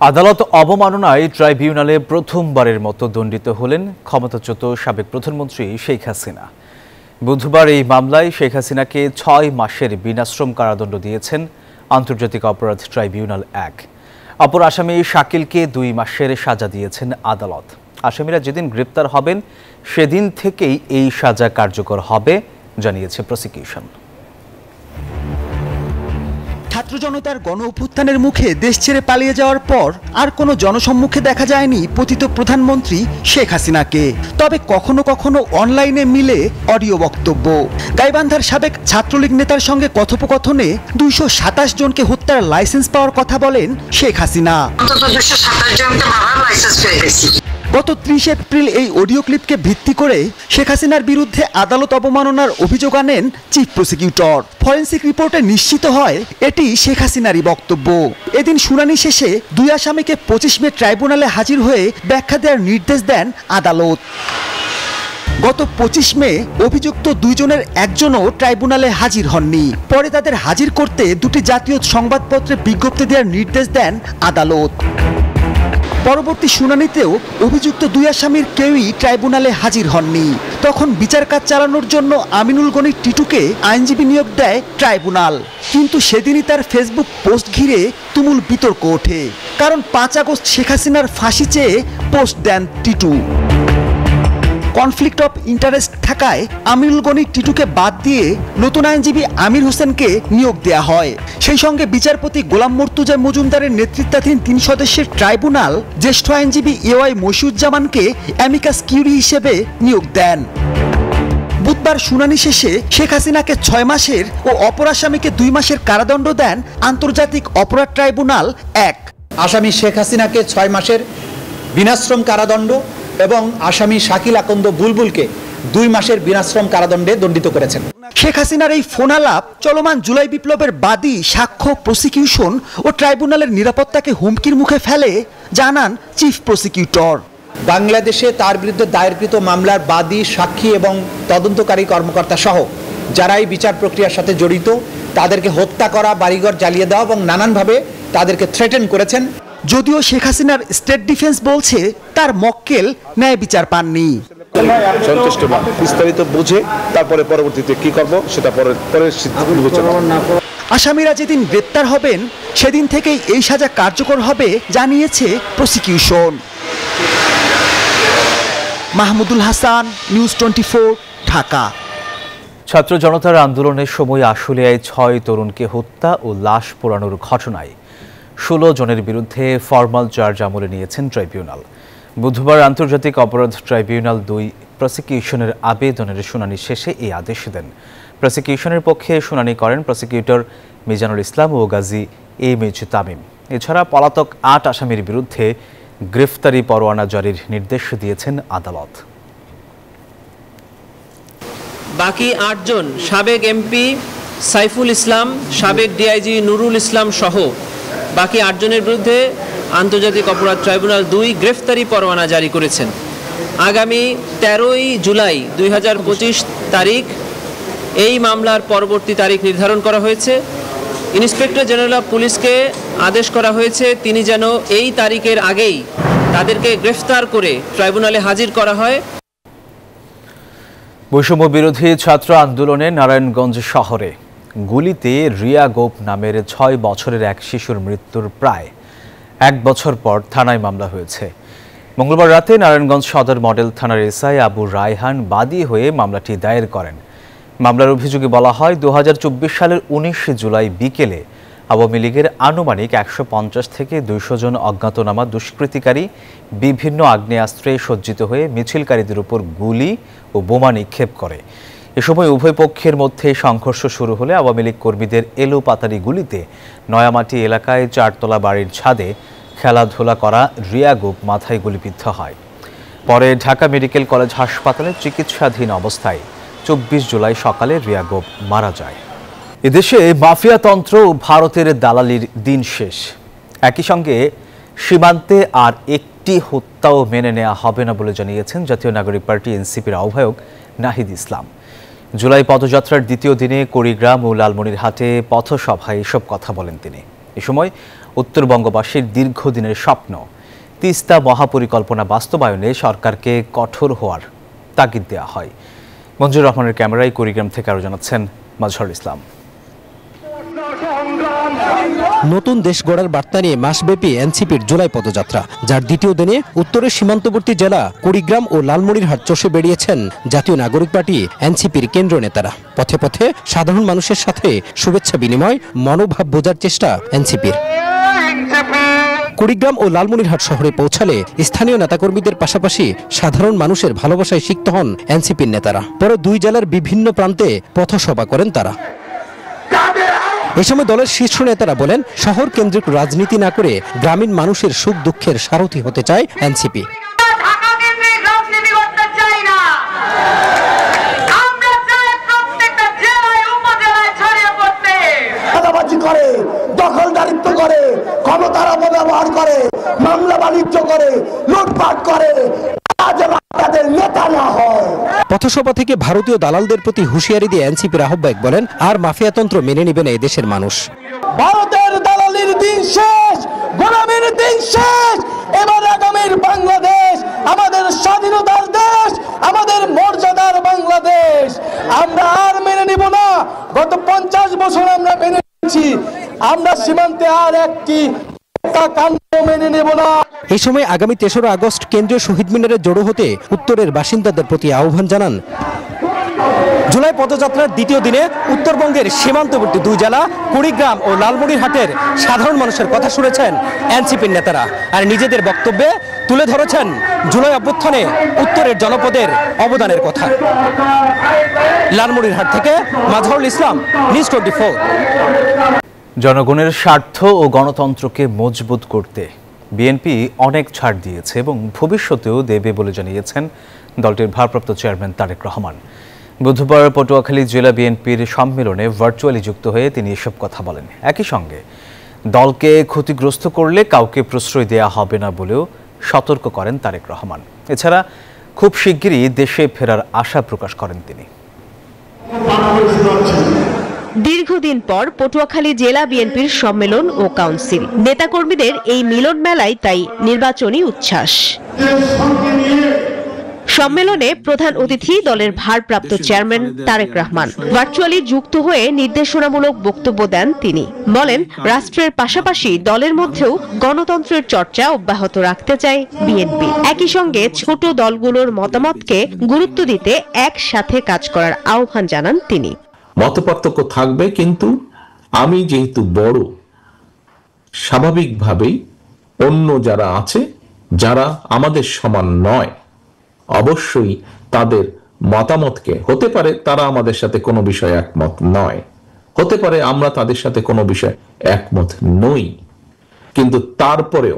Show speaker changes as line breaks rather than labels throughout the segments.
আদালত অবমাননায় ট্রাইব্যুনালে প্রথমবারের মতো দণ্ডিত হলেন ক্ষমতাচ্যুত সাবেক প্রধানমন্ত্রী শেখ হাসিনা। বুধবার এই মামলায় শেখ হাসিনাকে ৬ মাসের বিনাশ্রম কারাদণ্ড দিয়েছেন আন্তর্জাতিক অপরাধ ট্রাইব্যুনাল ১। অপর আসামি শাকিলকে ২ মাসের সাজা দিয়েছেন আদালত। আসামিরা যেদিন গ্রেপ্তার হবেন সেদিন থেকেই এই সাজা কার্যকর হবে জানিয়েছে প্রসিকিউশন।
ছাত্র জনতার গণ অভ্যুত্থানের মুখে দেশ ছেড়ে পালিয়ে যাওয়ার পর আর কোনো জনসম্মুখে দেখা যায়নি পতিত প্রধানমন্ত্রী শেখ হাসিনাকে। তবে কখনো কখনো অনলাইনে মিলে অডিও বক্তব্য। গাইবান্ধার সাবেক ছাত্রলীগ নেতার সঙ্গে কথোপকথনে ২২৭ জনকে হত্যার লাইসেন্স পাওয়ার কথা বলেন শেখ হাসিনা। গত ৩০ এপ্রিল এই অডিও ক্লিপকে ভিত্তি করে শেখ হাসিনার বিরুদ্ধে আদালত অবমাননার অভিযোগ আনেন চিফ প্রসিকিউটর। ফরেনসিক রিপোর্টে নিশ্চিত হয় এটি শেখ হাসিনারই বক্তব্য। এদিন শুনানি শেষে ২ আসামিকে ২৫ মে ট্রাইব্যুনালে হাজির হয়ে ব্যাখ্যা দেওয়ার নির্দেশ দেন আদালত। গত ২৫ মে অভিযুক্ত ২ জনের একজনও ট্রাইব্যুনালে হাজির হননি। পরে তাদের হাজির করতে দুটি জাতীয় সংবাদপত্রে বিজ্ঞপ্তি দেওয়ার নির্দেশ দেন আদালত। পরবর্তী শুনানিতেও অভিযুক্ত ২ আসামির কেউই ট্রাইব্যুনালে হাজির হননি। তখন বিচার কাজ চালানোর জন্য আমিনুল গনি টিটুকে আইনজীবী নিয়োগ দেয় ট্রাইব্যুনাল। কিন্তু সেদিনই তার ফেসবুক পোস্ট ঘিরে তুমুল বিতর্ক ওঠে। কারণ ৫ আগস্ট শেখ হাসিনার ফাঁসি চেয়ে পোস্ট দেন টিটু। কনফ্লিক্ট অফ ইন্টারেস্ট থাকায় আমিনুল গনি টিটুকে বাদ দিয়ে নতুন আইনজীবী আমির হোসেনকে নিয়োগ দেয়া হয়। সেই সঙ্গে বিচারপতি গোলাম মর্তুজা মজুমদারের নেতৃত্বাধীন ৩ সদস্যের ট্রাইব্যুনাল জ্যেষ্ঠ আইনজীবী এওয়াই মশিউজ্জামানকে অ্যামিকাস কিউরি হিসেবে নিয়োগ দেন। বুধবার শুনানি শেষে শেখ হাসিনাকে ৬ মাসের ও অপর আসামিকে ২ মাসের কারাদণ্ড দেন আন্তর্জাতিক অপরাধ ট্রাইব্যুনাল ১।
আসামি শেখ হাসিনাকে ৬ মাসের বিনাশ্রম কারাদণ্ড এবং আসামি শাকিল আকন্দ বুলবুলকে ২ মাসের বিনাশ্রম কারাদণ্ডে দণ্ডিত করেছেন।
শেখ হাসিনার এই ফোন আলাপ চলমান জুলাই বিপ্লবের বাদী, সাক্ষ্য, প্রসিকিউশন ও ট্রাইব্যুনালের নিরাপত্তাকে হুমকির মুখে ফেলে জানান চিফ প্রসিকিউটর।
বাংলাদেশে তার বিরুদ্ধে দায়েরকৃত মামলার বাদী, সাক্ষী এবং তদন্তকারী কর্মকর্তা সহ যারাই বিচার প্রক্রিয়ার সাথে জড়িত তাদেরকে হত্যা করা, বাড়িঘর জ্বালিয়ে দেওয়া এবং নানানভাবে তাদেরকে থ্রেটেন করেছেন।
যদিও শেখ হাসিনার স্টেট ডিফেন্স বলছে তার মক্কেল ন্যায় বিচার পাননি।
সন্তুষ্ট না, বিস্তারিত বুঝে তারপরে পরবর্তীতে কি করব সেটা পরের বিবেচনা।
আসামিরা যেদিন গ্রেপ্তার হবেন সেদিন থেকেই এই সাজা কার্যকর হবে জানিয়েছে প্রসিকিউশন। মাহমুদুল হাসান, নিউজ 24, ঢাকা।
ছাত্র জনতার আন্দোলনের সময় আশুলিয়ায় ৬ তরুণকে হত্যা ও লাশ পোড়ানোর ঘটনায় ১৬ জনের বিরুদ্ধে ফরমাল চার্জ আমলে নিয়েছেন ট্রাইব্যুনাল। বুধবার আন্তর্জাতিক অপরাধ ট্রাইব্যুনাল ২ প্রসিকিউশনের আবেদনের শুনানি শেষে এই আদেশ দেন। প্রসিকিউশনের পক্ষে শুনানি করেন প্রসিকিউটর মিজানুল ইসলাম ও গাজী এমএইচ তামিম। এছাড়া পলাতক ৮ আসামির বিরুদ্ধে গ্রেফতারি পরোয়ানা জারির নির্দেশ দিয়েছেন আদালত।
বাকি ৮ জন সাবেক এমপি সাইফুল ইসলাম, সাবেক ডিআইজি নুরুল ইসলাম সহ বাকি ৮ জনের বিরুদ্ধে আন্তর্জাতিক অপরাধ ট্রাইব্যুনাল ২ গ্রেফতারি পরোয়ানা জারি করেছেন। আগামী ১৩ই জুলাই ২০২৫ তারিখ এই মামলার পরবর্তী তারিখ নির্ধারণ করা হয়েছে। ইন্সপেক্টর জেনারেল অফ পুলিশকে আদেশ করা হয়েছে তিনি যেন এই তারিখের আগেই তাদেরকে গ্রেফতার করে ট্রাইব্যুনালে হাজির করা হয়।
বৈষম্য বিরোধী ছাত্র আন্দোলনে নারায়ণগঞ্জ শহরে গুলিতে রিয়া গোপ নামের ৬ বছরের এক শিশুর মৃত্যুর প্রায় ১ বছর পর থানায় মামলা হয়েছে। মঙ্গলবার রাতে নারায়ণগঞ্জ সদর মডেল থানার এসআই আবু রায়হান বাদী হয়ে মামলাটি দায়ের করেন। মামলার অভিযোগে বলা হয় ২০২৪ সালের ১৯ জুলাই বিকেলে আওয়ামী লীগের আনুমানিক ১৫০ থেকে ২০০ জন অজ্ঞাতনামা দুষ্কৃতিকারী বিভিন্ন আগ্নেয়াস্ত্রে সজ্জিত হয়ে মিছিলকারীদের উপর গুলি ও বোমা নিক্ষেপ করে। এ সময় উভয় পক্ষের মধ্যে সংঘর্ষ শুরু হলে আওয়ামী লীগ কর্মীদের এলোপাতাড়ি গুলিতে নয়ামাটি এলাকায় ৪তলা বাড়ির ছাদে খেলাধুলা করা রিয়া গোপ মাথায় গুলিবিদ্ধ হয়। পরে ঢাকা মেডিকেল কলেজ হাসপাতালে চিকিৎসাধীন অবস্থায় ২৪ জুলাই সকালে রিয়া গোপ মারা যায়। এদেশে মাফিয়াতন্ত্র ও ভারতের দালালির দিন শেষ। একই সঙ্গে সীমান্তে আর একটি হত্যাও মেনে নেওয়া হবে না বলে জানিয়েছেন জাতীয় নাগরিক পার্টি এনসিপির আহ্বায়ক নাহিদ ইসলাম। জুলাই পদযাত্রার দ্বিতীয় দিনে কুড়িগ্রাম ও লালমনিরহাটে পথসভায় এসব কথা বলেন তিনি। এ সময় উত্তরবঙ্গবাসীর দীর্ঘদিনের স্বপ্ন। তিস্তা মহাপরিকল্পনা বাস্তবায়নে সরকারকে কঠোর হওয়ার তাগিদ দেওয়া হয়। মঞ্জুর রহমানের ক্যামেরায় কুড়িগ্রাম থেকে আরও জানাচ্ছেন মাজহারুল ইসলাম।
নতুন দেশ গড়ার বার্তা নিয়ে মাসব্যাপী এনসিপির জুলাই পদযাত্রা, যার দ্বিতীয় দিনে উত্তরের সীমান্তবর্তী জেলা কুড়িগ্রাম ও লালমনিরহাট চষে বেরিয়েছেন জাতীয় নাগরিক পার্টি এনসিপির কেন্দ্রীয় নেতারা। পথে পথে সাধারণ মানুষের সাথে শুভেচ্ছা বিনিময়, মনোভাব বোঝার চেষ্টা এনসিপির। কুড়িগ্রাম ও লালমনিরহাট শহরে পৌঁছালে স্থানীয় নেতাকর্মীদের পাশাপাশি সাধারণ মানুষের ভালোবাসায় সিক্ত হন এনসিপির নেতারা। পরে দুই জেলার বিভিন্ন প্রান্তে পথসভা করেন তারা। এ সময় দলের শীর্ষ নেতারা বলেন, শহর কেন্দ্রিক রাজনীতি না করে গ্রামীণ মানুষের সুখ দুঃখের সারথি হতে চায় এনসিপি।
করে, দখলদারিত্ব করে, ক্ষমতার অপব্যবহার করে, মামলা বাণিজ্য করে, লুটপাট করে, নেতা না হয়।
পথসভা থেকে ভারতীয় দালালদের প্রতি হুঁশিয়ারি দিয়ে এনসিপির আহ্বায়ক বলেন, আর মাফিয়াতন্ত্র মেনে নেবে না এদেশের মানুষ।
ভারতের দালালির দিন শেষ, গোলামির দিন শেষ। এবার আগামীর বাংলাদেশ আমাদের স্বাধীনতার দেশ, আমাদের মর্যাদার বাংলাদেশ। আমরা আর মেনে নিব না। গত 50 বছর আমরা মেনে নিয়েছি, আমরা সীমান্তে আর একটি মেনে নেব না।
এই সময় আগামী 3রা আগস্ট কেন্দ্রীয় শহীদ মিনারে জড়ো হতে উত্তরের বাসিন্দাদের প্রতি আহ্বান জানান। জুলাই পদযাত্রার দ্বিতীয় দিনে উত্তরবঙ্গের সীমান্তবর্তী দুই জেলা কুড়িগ্রাম ও লালমনিরহাটের সাধারণ মানুষের কথা শুনেছেন এনসিপির নেতারা, আর নিজেদের বক্তব্যে তুলে ধরেছেন জুলাই অভ্যুত্থানে উত্তরের জনপদের অবদানের কথা। লালমনিরহাট থেকে মাজহারুল ইসলাম, নিউজ 24।
জনগণের স্বার্থ ও গণতন্ত্রকে মজবুত করতে বিএনপি অনেক ছাড় দিয়েছে এবং ভবিষ্যতেও দেবে বলে জানিয়েছেন দলটির ভারপ্রাপ্ত চেয়ারম্যান তারেক রহমান। বুধবার পটুয়াখালী জেলা বিএনপির সম্মেলনে ভার্চুয়ালি যুক্ত হয়ে তিনি এসব কথা বলেন। একই সঙ্গে দলকে ক্ষতিগ্রস্ত করলে কাউকে প্রশ্রয় দেয়া হবে না বলেও সতর্ক করেন তারেক রহমান। এছাড়া খুব শিগগিরই দেশে ফেরার আশা প্রকাশ করেন তিনি।
দীর্ঘদিন পর পটুয়াখালী জেলা বিএনপির সম্মেলন ও কাউন্সিল, নেতাকর্মীদের এই মিলন মেলায় তাই নির্বাচনী উচ্ছ্বাস। সম্মেলনে প্রধান অতিথি দলের ভারপ্রাপ্ত চেয়ারম্যান তারেক রহমান। ভার্চুয়ালি যুক্ত হয়ে নির্দেশনামূলক বক্তব্য দেন তিনি। বলেন, রাষ্ট্রের পাশাপাশি দলের মধ্যেও গণতন্ত্রের চর্চা অব্যাহত রাখতে চায় বিএনপি। একই সঙ্গে ছোট দলগুলোর মতামতকে গুরুত্ব দিতে একসাথে কাজ করার আহ্বান জানান তিনি।
মতপার্থক্য থাকবে, কিন্তু আমি যেহেতু বড়, স্বাভাবিকভাবেই অন্য যারা আছে, যারা আমাদের সমান নয়, অবশ্যই তাদের মতামতকে, হতে পারে তারা আমাদের সাথে কোনো বিষয়ে একমত নয়, হতে পারে আমরা তাদের সাথে কোনো বিষয়ে একমত নই, কিন্তু তারপরেও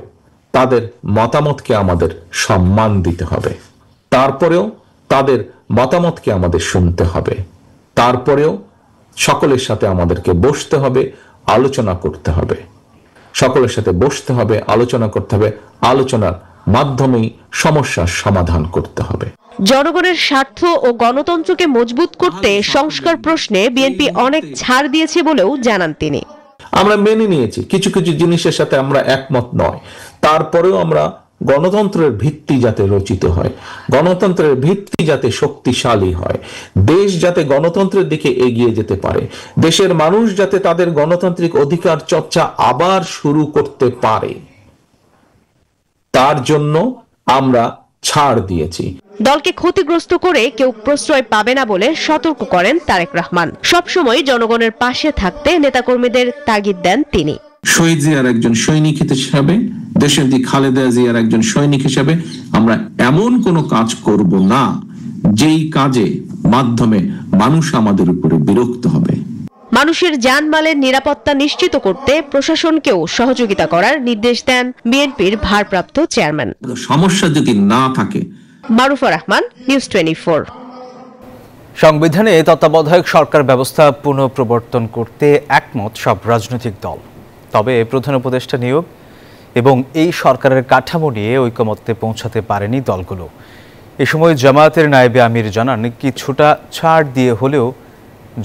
তাদের মতামতকে আমাদের সম্মান দিতে হবে, তারপরেও তাদের মতামতকে আমাদের শুনতে হবে, তারপরেও সকলের সাথে আমাদেরকে বসতে হবে, আলোচনা করতে হবে, সকলের সাথে বসতে হবে, আলোচনা করতে হবে, আলোচনার মাধ্যমেই সমস্যার সমাধান করতে হবে।
জনগণের স্বার্থ ও গণতন্ত্রকে মজবুত করতে সংস্কার প্রশ্নে বিএনপি অনেক ছাড় দিয়েছে বলেও জানান তিনি।
আমরা মেনে নিয়েছি কিছু কিছু জিনিসের সাথে আমরা একমত নয়, তারপরেও আমরা গণতন্ত্রের ভিত্তি যাতে রচিত হয়, গণতন্ত্রের ভিত্তি যাতে শক্তিশালী হয়, দেশ যাতে গণতন্ত্রের দিকে এগিয়ে যেতে পারে, দেশের মানুষ যাতে তাদের গণতান্ত্রিক অধিকার চর্চা আবার শুরু করতে পারে, তার জন্য আমরা ছাড় দিয়েছি।
দলকে ক্ষতিগ্রস্ত করে কেউ প্রশ্রয় পাবে না বলে সতর্ক করেন তারেক রহমান। সবসময় জনগণের পাশে থাকতে নেতাকর্মীদের তাগিদ দেন তিনি।
শহীদ জিয়ার একজন সৈনিক হিসেবে, দেশনেত্রী খালেদা জিয়ার একজন সৈনিক হিসেবে আমরা এমন কোনো কাজ করব না যেই কাজে মাধ্যমে মানুষ আমাদের উপরে বিরক্ত হবে।
মানুষের জানমালের নিরাপত্তা নিশ্চিত করতে প্রশাসনকেও সহযোগিতা করার নির্দেশ দেন বিএনপির ভারপ্রাপ্ত চেয়ারম্যান।
সমস্যা যদি না থাকে।
মারুফা রহমান, নিউজ 24।
সংবিধানে তত্ত্বাবধায়ক সরকার ব্যবস্থা পুনঃপ্রবর্তন করতে একমত সব রাজনৈতিক দল, তবে প্রধান উপদেষ্টা নিয়োগ এবং এই সরকারের কাঠামো নিয়ে ঐকমত্যে পৌঁছাতে পারেনি দলগুলো। এ সময় জামায়াতের নায়েবে আমির জানান, কিছুটা ছাড় দিয়ে হলেও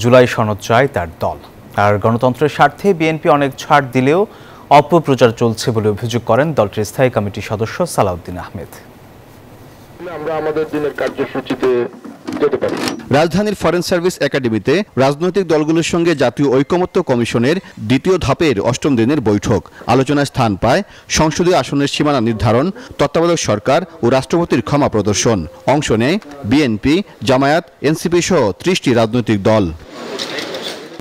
জুলাই সনদ চায় তার দল, আর গণতন্ত্রের স্বার্থে বিএনপি অনেক ছাড় দিলেও অপপ্রচার চলছে বলে অভিযোগ করেন দলটির স্থায়ী কমিটির সদস্য সালাউদ্দিন আহমেদ।
আমরা আমাদের দিনের কার্যসূচিতে যেতে পারি।
রাজধানীর ফরেন সার্ভিস একাডেমিতে রাজনৈতিক দলগুলোর সঙ্গে জাতীয় ঐকমত্য কমিশনের দ্বিতীয় ধাপের ৮ম দিনের বৈঠক। আলোচনায় স্থান পায় সংসদীয় আসনের সীমানা নির্ধারণ, তত্ত্বাবধায়ক সরকার ও রাষ্ট্রপতির ক্ষমা প্রদর্শন। অংশ নেয় বিএনপি, জামায়াত, এনসিপি সহ 30টি রাজনৈতিক দল।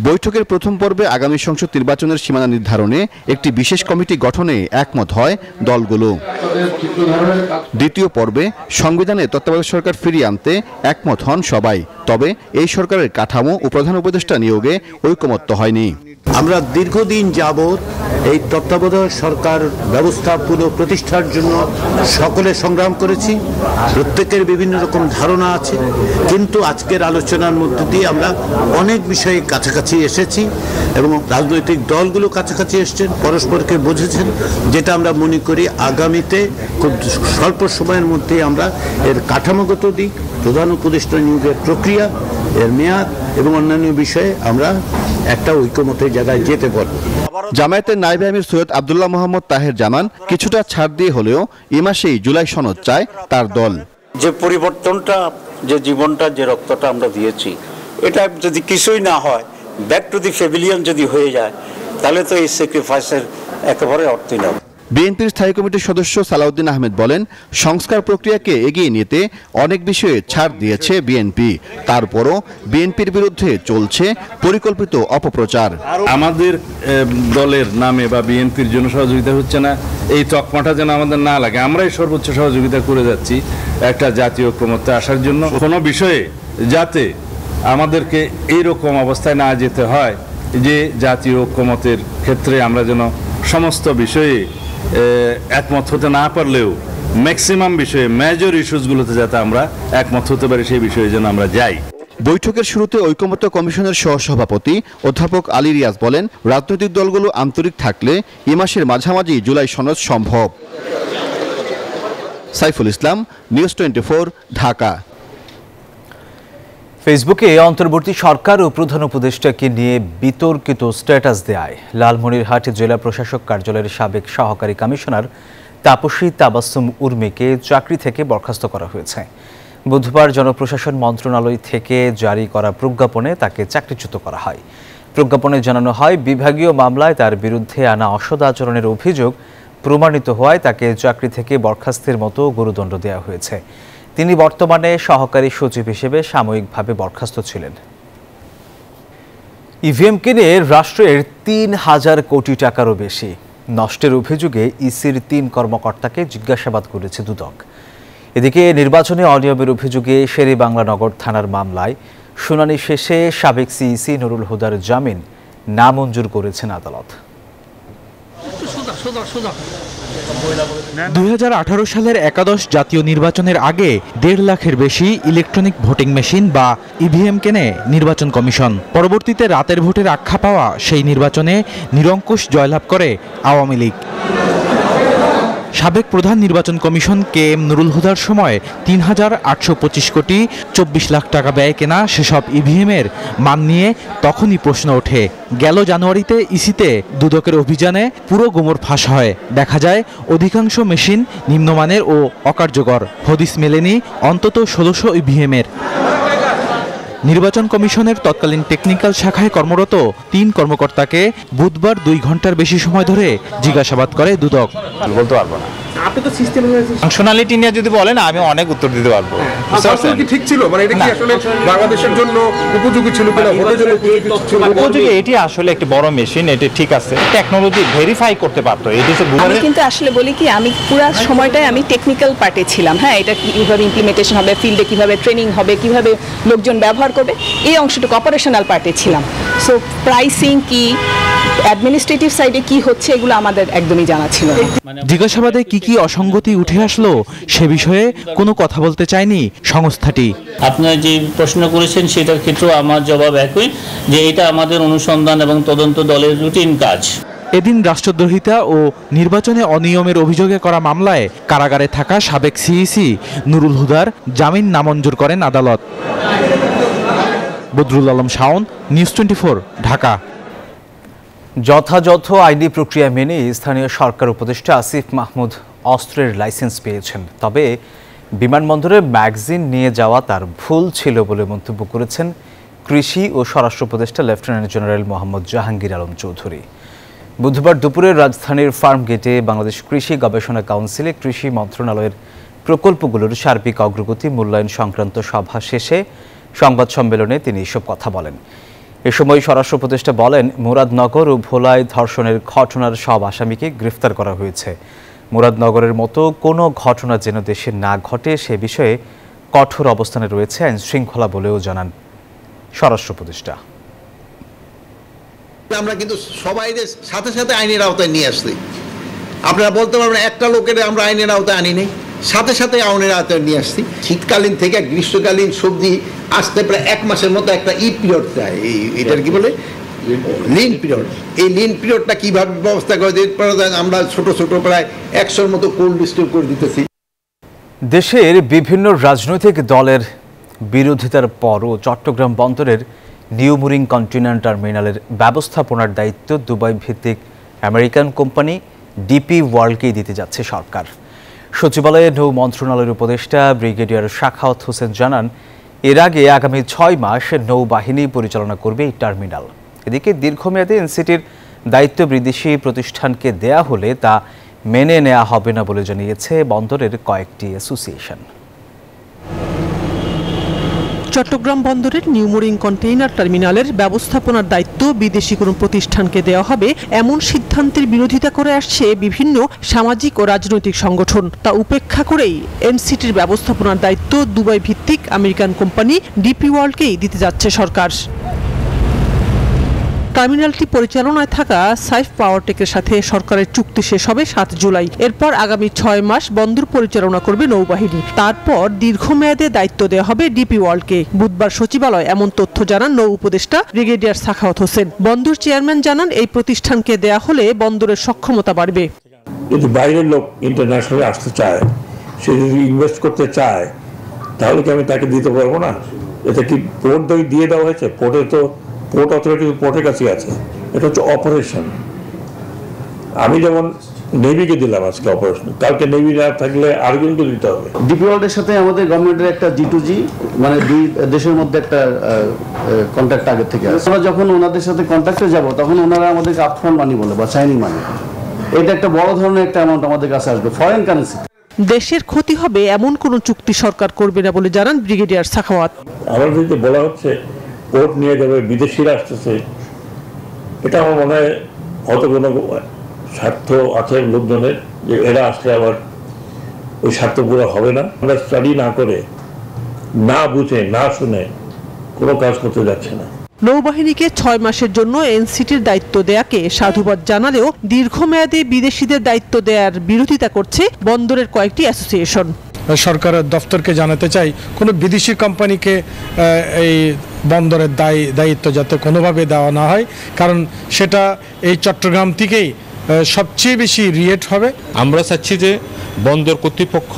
বৈঠকের প্রথম পর্বে আগামী সংসদ নির্বাচনের সীমানা নির্ধারণে একটি বিশেষ কমিটি গঠনে একমত হয় দলগুলো। দ্বিতীয় পর্বে সংবিধানে তত্ত্বাবধায়ক সরকার ফিরিয়ে আনতে একমত হন সবাই। তবে এই সরকারের কাঠামো ও প্রধান উপদেষ্টা নিয়োগে ঐকমত্য হয়নি।
আমরা দীর্ঘদিন যাবৎ এই তত্ত্বাবধায়ক সরকার ব্যবস্থা পুনঃপ্রতিষ্ঠার জন্য সকলে সংগ্রাম করেছি। প্রত্যেকের বিভিন্ন রকম ধারণা আছে, কিন্তু আজকের আলোচনার মধ্যে দিয়ে আমরা অনেক বিষয়ে কাছাকাছি এসেছি এবং রাজনৈতিক দলগুলো কাছাকাছি এসেছেন, পরস্পরকে বুঝেছেন, যেটা আমরা মনে করি আগামীতে খুব স্বল্প সময়ের মধ্যে আমরা এর কাঠামোগত দিক, প্রধান উপদেষ্টা নিয়োগের প্রক্রিয়া, এর মেয়াদ এবং অন্যান্য বিষয়ে আমরা একটা ঐকমত্যের জায়গায় যেতে পারব।
জামায়াতের নায়েবে আমির সৈয়দ আব্দুল্লাহ মোহাম্মদ তাহের জানান, কিছুটা ছাড় দিয়ে হলেও এ মাসেই জুলাই সনদ চায় তার দল।
যে পরিবর্তনটা, যে জীবনটা, যে রক্তটা আমরা দিয়েছি, এটা যদি কিছুই না হয়, ব্যাক টু দি প্যাভিলিয়ন যদি হয়ে যায়, তাহলে তো এই স্যাক্রিফাইসের একেবারে অর্থই না।
বিএনপির স্থায়ী কমিটির সদস্য সালাউদ্দিন আহমেদ বলেন, সংস্কার প্রক্রিয়াকে এগিয়ে নিতে অনেক বিষয়ে ছাড় দিয়েছে বিএনপি, তারপরও বিএনপির বিরুদ্ধে চলছে পরিকল্পিত অপপ্রচার।
আমাদের দলের নামে বা বিএনপির জন্য সহযোগিতা হচ্ছে না, এই তকমাটা যেন আমাদের না লাগে। আমরাই সর্বোচ্চ সহযোগিতা করে যাচ্ছি একটা জাতীয় ঐকমত্যে আসার জন্য। কোনো বিষয়ে যাতে আমাদেরকে এইরকম অবস্থায় না যেতে হয় যে জাতীয় ঐকমত্যের ক্ষেত্রে আমরা যেন সমস্ত বিষয়ে একমত হতে না পারলেও ম্যাক্সিমাম বিষয়ে, মেজর ইস্যুসগুলোতে যাতে আমরা একমত হতে পারি, সেই বিষয়ে যেন আমরা যাই।
বৈঠকের শুরুতে ঐকমত্য কমিশনের সহসভাপতি অধ্যাপক আলী রিয়াজ বলেন, রাজনৈতিক দলগুলো আন্তরিক থাকলে এ মাসের মাঝামাঝি জুলাই সনদ সম্ভব। সাইফুল ইসলাম, নিউজ 24, ঢাকা।
ফেসবুকে অন্তর্বর্তী সরকার ও প্রধান উপদেষ্টাকে নিয়ে বিতর্কিত স্ট্যাটাস দেয় লালমনিরহাট জেলা প্রশাসক কার্যালয়ের সাবেক সহকারী কমিশনার তাপসী তাবাসসুম উর্মিকে চাকরি থেকে বরখাস্ত করা হয়েছে। বুধবার জনপ্রশাসন মন্ত্রণালয় থেকে জারি করা প্রজ্ঞাপনে তাকে চাকরিচ্যুত করা হয়। প্রজ্ঞাপনে জানানো হয়, বিভাগীয় মামলায় তার বিরুদ্ধে আনা অসদাচরণের অভিযোগ প্রমাণিত হওয়ায় তাকে চাকরি থেকে বরখাস্তের মতো গুরুদণ্ড দেওয়া হয়েছে। তিনি বর্তমানে সহকারী সচিব হিসেবে সাময়িকভাবে বরখাস্ত ছিলেন। ইভিএম কিনে রাষ্ট্রের ৩,০০০ কোটি টাকারও বেশি নষ্টের অভিযোগে ইসির ৩ কর্মকর্তাকে জিজ্ঞাসাবাদ করেছে দুদক। এদিকে নির্বাচনে অনিয়মের অভিযোগে শেরেবাংলা নগর থানার মামলায় শুনানি শেষে সাবেক সিইসি নুরুল হুদার জামিন নামঞ্জুর করেছেন আদালত।
২০১৮ সালের একাদশ জাতীয় নির্বাচনের আগে ১.৫ লাখের বেশি ইলেকট্রনিক ভোটিং মেশিন বা ইভিএম কেনে নির্বাচন কমিশন। পরবর্তীতে রাতের ভোটের আখ্যা পাওয়া সেই নির্বাচনে নিরঙ্কুশ জয়লাভ করে আওয়ামী লীগ। সাবেক প্রধান নির্বাচন কমিশন KM নুরুল হুদার সময় ৩,৮২৫ কোটি ২৪ লাখ টাকা ব্যয়ে কেনা সেসব ইভিএমের মান নিয়ে তখনই প্রশ্ন ওঠে। গেল জানুয়ারিতে ইসিতে দুদকের অভিযানে পুরো গোমর ফাঁস হয়। দেখা যায় অধিকাংশ মেশিন নিম্নমানের ও অকার্যকর। হদিস মেলেনি অন্তত ১৬০০ ইভিএমের। নির্বাচন কমিশনের তৎকালীন টেকনিক্যাল শাখায় কর্মরত ৩ কর্মকর্তাকে বুধবার ২ ঘন্টার বেশি সময় ধরে জিজ্ঞাসাবাদ করে দুদক।
বলতে পারবো না, আপনি তো সিস্টেম ফাংশনালিটি নিয়ে যদি বলেন আমি অনেক উত্তর দিতে পারবো।
কি ঠিক ছিল, মানে এটা কি আসলে বাংলাদেশের জন্য উপযোগী ছিল কিনা, ভোটের জন্য
উপযোগী? এটি আসলে একটি বড় মেশিন, এটি ঠিক আছে, টেকনোলজি ভেরিফাই করতে পারতো। এটি
আমি কিন্তু আসলে বলি কি, আমি পুরো সময়টাই আমি টেকনিক্যাল পার্টে ছিলাম। হ্যাঁ, এটা কিভাবে ইমপ্লিমেন্টেশন হবে, ফিল্ডে কিভাবে ট্রেনিং হবে, কিভাবে লোকজন ব্যবহার করবে, এই অংশটুকু অপারেশনাল পার্টে ছিলাম। সো প্রাইসিং কি, অ্যাডমিনিস্ট্রেটিভ সাইডে কি হচ্ছে, এগুলো আমাদের একদমই জানা ছিল না।
জিজ্ঞাসাবাদে কি কি অসঙ্গতি উঠে আসলো সে বিষয়ে কোনো কথা বলতে চায়নি সংস্থাটি।
আপনারা যে প্রশ্ন করেছেন সেটার ক্ষেত্রেও আমার জবাব একই, যে এটা আমাদের অনুসন্ধান এবং তদন্ত দলের রুটিন কাজ।
এদিন রাষ্ট্রদ্রোহিতা ও নির্বাচনে অনিয়মের অভিযোগে করা মামলায় কারাগারে থাকা সাবেক সিইসি নুরুল হুদার জামিন নামঞ্জুর করেন আদালত। বদরুল আলম শাওন, নিউজ 24, ঢাকা।
যথাযথ আইনি প্রক্রিয়া মেনে স্থানীয় সরকার উপদেষ্টা আসিফ মাহমুদ অস্ত্রের লাইসেন্স পেয়েছেন, তবে বিমানবন্দরে ম্যাগাজিন নিয়ে যাওয়া তার ভুল ছিল বলে মন্তব্য করেছেন কৃষি ও স্বরাষ্ট্র উপদেষ্টা লেফটেন্যান্ট জেনারেল মোহাম্মদ জাহাঙ্গীর আলম চৌধুরী। বুধবার দুপুরে রাজধানীর ফার্ম গেটে বাংলাদেশ কৃষি গবেষণা কাউন্সিলে কৃষি মন্ত্রণালয়ের প্রকল্পগুলোর সার্বিক অগ্রগতি মূল্যায়ন সংক্রান্ত সভা শেষে সংবাদ সম্মেলনে তিনি এসব কথা বলেন। এ সময় স্বরাষ্ট্র উপদেষ্টা বলেন, মুরাদনগর ও ভোলায় ধর্ষণের ঘটনার সব আসামিকে গ্রেফতার করা হয়েছে। মুরাদনগরের মতো কোনো ঘটনা যেন দেশে না ঘটে সে বিষয়ে কঠোর অবস্থানে রয়েছে আইন শৃঙ্খলা বলেও জানান স্বরাষ্ট্র উপদেষ্টা।
আমরা কিন্তু সবাই সাথে সাথে আইনের আওতায় নিয়ে আসছি। আপনারা বলতে পারবেন একটা লোকের আমরা আইনের আওতায় আনি নেই, সাথে সাথে আইনের আওতায় নিয়ে আসছি। শীতকালীন থেকে গ্রীষ্মকালীন সবজি আসতে প্রায় 1 মাসের মতো একটা পিরিয়ড চায়, এটার কি বলে লিন পিরিয়ড। এই লিন পিরিয়ডটা কিভাবে ব্যবস্থা করে দিতে পারা যায়, আমরা ছোট ছোট প্রায় 100-র মতো কোল্ড স্টোর করে দিতেছি।
দেশের বিভিন্ন রাজনৈতিক দলের বিরোধিতার পরও চট্টগ্রাম বন্দরের নিউ মুরিং কন্টেইনার টার্মিনালের ব্যবস্থাপনার দায়িত্ব দুবাই ভিত্তিক আমেরিকান কোম্পানি ডিপি ওয়ার্ল্ডকেই দিতে যাচ্ছে সরকার। সচিবালয়ে নৌ মন্ত্রণালয়ের উপদেষ্টা ব্রিগেডিয়ার সাখাওয়াত হোসেন জানান, এর আগে আগামী 6 মাস নৌবাহিনী পরিচালনা করবে এই টার্মিনাল। এদিকে দীর্ঘমেয়াদে এনসিটির দায়িত্ব বিদেশি প্রতিষ্ঠানকে দেয়া হলে তা মেনে নেওয়া হবে না বলে জানিয়েছে বন্দরের কয়েকটি অ্যাসোসিয়েশন।
চট্টগ্রাম বন্দরের নিউ মুরিং কন্টেইনার টার্মিনালের ব্যবস্থাপনার দায়িত্ব বিদেশি কোনো প্রতিষ্ঠানকে দেওয়া হবে এমন সিদ্ধান্তের বিরোধিতা করে আসছে বিভিন্ন সামাজিক ও রাজনৈতিক সংগঠন। তা উপেক্ষা করেই এনসিটির ব্যবস্থাপনার দায়িত্ব দুবাই ভিত্তিক আমেরিকান কোম্পানি ডিপি ওয়ার্ল্ডকেই দিতে যাচ্ছে সরকার। টার্মিনালটি পরিচালনায় থাকা সাইফ পাওয়ারটেকের সাথে সরকারের চুক্তি শেষ হবে 7 জুলাই। এরপর আগামী 6 মাস বন্দর পরিচালনা করবে নৌবাহিনী। তারপর দীর্ঘমেয়াদে দায়িত্ব দেওয়া হবে ডিপি ওয়ার্ল্ডকে। বুধবার সচিবালয় এমন তথ্য জানান নৌ উপদেষ্টা ব্রিগেডিয়ার সাখাওয়াত হোসেন। বন্দর চেয়ারম্যান জানান, এই প্রতিষ্ঠানকে দেয়া হলে বন্দরের সক্ষমতা বাড়বে।
যদি বাইরের লোক ইন্টারন্যাশনালি আসতে চায়, সে যদি ইনভেস্ট করতে চায়, তাহলে কি আমি তাকে দিতে পারবো না? এটা কি পোর্ট দিয়ে দেওয়া হয়েছে? পোর্টে তো পোর্ট অথরিটি পোর্টের কাছে আছে, এটা হচ্ছে অপারেশন। আমি যেমন নেভিকে দিলাম আজকে অপারেশন, কালকে নেভি না থাকলে আরেকজনকে দিতে হবে।
ডিপি ওয়ার্ল্ডের সাথে আমাদের গভর্নমেন্টের একটা G2G, মানে দুই দেশের মধ্যে একটা কন্ট্রাক্ট আগে থেকে আছে। আমরা যখন ওনাদের সাথে কন্ট্রাক্টে যাব, তখন ওনারা আমাদেরকে আপফ্রন্ট মানি বলে বা সাইনিং মানি, এটা একটা বড় ধরনের একটা অ্যামাউন্ট আমাদের কাছে আসবে ফরেন কারেন্সি।
দেশের ক্ষতি হবে এমন কোনো চুক্তি সরকার করবে না বলে জানান ব্রিগেডিয়ার সাখাওয়াত।
আমার যদি বলা হচ্ছে পোর্ট নিয়ে যাবে, বিদেশিরা আসতেছে, এটা আমার মনে হয় হয়তো কোনো স্বার্থ আছে লোকজনের, যে এরা আসলে আবার ওই স্বার্থ পুরো হবে না। আমরা স্টাডি না করে, না বুঝে, না শুনে কোনো কাজ করতে যাচ্ছে না।
নৌবাহিনীকে 6 মাসের জন্য এনসিটির দায়িত্ব দেয়াকে সাধুবাদ জানালেও দীর্ঘমেয়াদে বিদেশিদের দায়িত্ব দেওয়ার বিরোধিতা করছে বন্দরের কয়েকটি অ্যাসোসিয়েশন।
সরকারের দফতরকে জানাতে চাই, কোনো বিদেশি কোম্পানিকে এই বন্দরের দায়িত্ব যাতে কোনোভাবে দেওয়া না হয়, কারণ সেটা এই চট্টগ্রাম থেকেই সবচেয়ে বেশি রিয়েট হবে।
আমরা চাচ্ছি যে বন্দর কর্তৃপক্ষ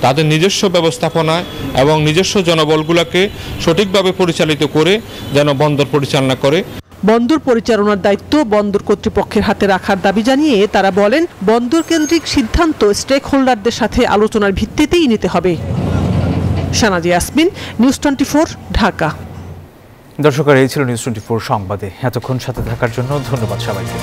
তাদের নিজস্ব ব্যবস্থাপনায় এবং নিজস্ব জনবলগুলোকে সঠিকভাবে পরিচালিত করে যেন বন্দর পরিচালনা করে।
বন্দর পরিচালনার দায়িত্ব বন্দর কর্তৃপক্ষের হাতে রাখার দাবি জানিয়ে তারা বলেন, বন্দর কেন্দ্রিক সিদ্ধান্ত স্টেক হোল্ডারদের সাথে আলোচনার ভিত্তিতেই নিতে হবে। শানাজি ইয়াসমিন, নিউজ 24, ঢাকা।
দর্শকরা, এই ছিল নিউজ 24 সংবাদে। এতক্ষণ সাথে থাকার জন্য ধন্যবাদ সবাইকে।